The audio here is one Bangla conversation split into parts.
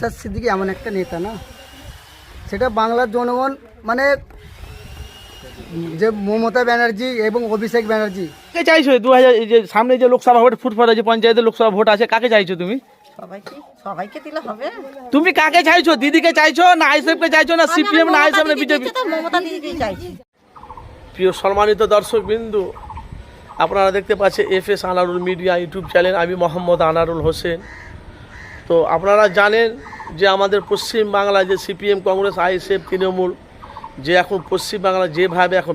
নওশাদ সিদ্দিকী এমন একটা নেতা না, সেটা বাংলার জনগণ মানে যে মমতা ব্যানার্জি এবং অভিষেক ব্যানার্জি। কাকে চাইছো 2000 এই যে সামনে যে লোকসভা ভোট ফুটফাটা যে পঞ্চায়েতের লোকসভা ভোট আছে, কাকে চাইছো তুমি? সবাইকে দিলে হবে। তুমি কাকে চাইছো? দিদিকে চাইছো না আইএসএফকে চাইছো না সিপিএম না আইএসএফ না বিজেপি? মমতা দিদিকেই চাইছি। প্রিয় সম্মানিত দর্শক বিন্দু, আপনারা দেখতে পাচ্ছেন FS Anarul media YouTube channel. আমি মোহাম্মদ আনারুল হোসেন। তো আপনারা জানেন যে আমাদের পশ্চিম বাংলায় যে সিপিএম, কংগ্রেস, আইএসএফ, তৃণমূল যে এখন পশ্চিমবাংলা যেভাবে এখন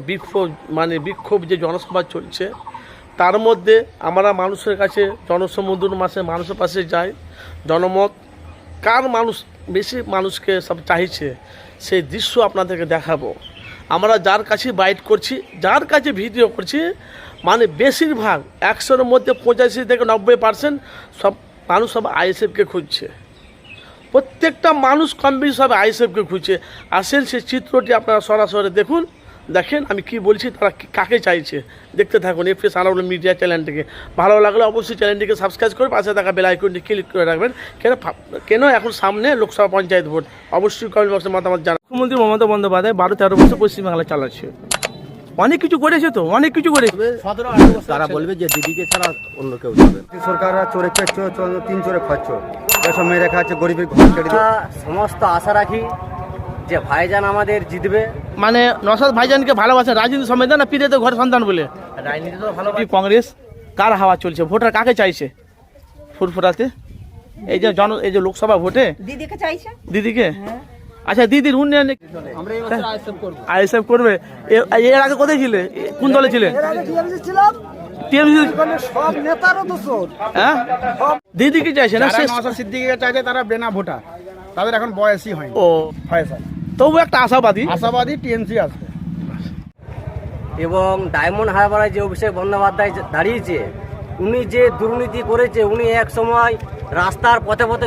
বিক্ষোভ যে জনসভা চলছে, তার মধ্যে আমরা মানুষের কাছে জনসমুদ্র মাসে মানুষের পাশে যাই। জনমত কার মানুষ বেশি মানুষকে সব চাইছে সেই দৃশ্য আপনাদেরকে দেখাবো। আমরা যার কাছে বাইট করছি, যার কাছে ভিডিও করছি, বেশিরভাগ 100-এর মধ্যে 85 থেকে 90% সব মানুষ সব আইএসএফকে খুঁজছে। প্রত্যেকটা মানুষ কম বেশি সব আইএসএফকে খুঁজছে। আসেন সেই চিত্রটি আপনারা সরাসরি দেখেন আমি কি বলছি, তারা কাকে চাইছে। দেখতে থাকুন এফএস আনারুল মিডিয়া চ্যানেলটিকে। ভালো লাগলে অবশ্যই চ্যানেলটিকে সাবস্ক্রাইব করে পাশে থাকা বেল আইকনটি ক্লিক করে রাখবেন। কেন এখন সামনে লোকসভা পঞ্চায়েত ভোট, অবশ্যই কমেন্ট বক্সে মতামত জানান। মুখ্যমন্ত্রী মমতা বন্দ্যোপাধ্যায় 12-13 বছর পশ্চিমবাংলা চালাচ্ছে, অনেক কিছু করেছে, তো অনেক কিছু করেছে। তারা বলবে যে দিদিকে ছাড়া অন্য কেউ যাবে। সরকাররা চোরে তিন চোরে খরচ এসব মেয়ে রেখা আছে, গরিবের ঘর ছেড়ে দিয়ে। সমস্ত আশা রাখি যে ভাইজান আমাদের জিতবে। নওশাদ ভাইজানকে ভালোবাসেন রাজনীতি সম্বন্ধে না পীড়িত ঘর সন্তান বলে? রাজনীতি তো ভালো। কংগ্রেস কার হাওয়া চলছে? ভোটার কাকে চাইছে ফুরফুরাতে? এই যে লোকসভা ভোটে দিদিকে চাইছে। দিদিকে? আচ্ছা, দিদির উন্নয়নে আইএসএফ করবে। এর আগে কোথায় ছিলে? কোন দলে ছিলেন? দিদিকে চাইছে না? নওশাদ সিদ্দিকীকে চাইছে, তারা বেনা ভোটার, তাদের এখন বয়সই হয়নি। ও তবু একটা আশাবাদী টিএমসি আসবে। এবং ডায়মন্ড হারবারে যে অভিষেক বন্দ্যোপাধ্যায় দাঁড়িয়েছে, উনি যে দুর্নীতি করেছে, উনি এক সময় রাস্তার পথে পথে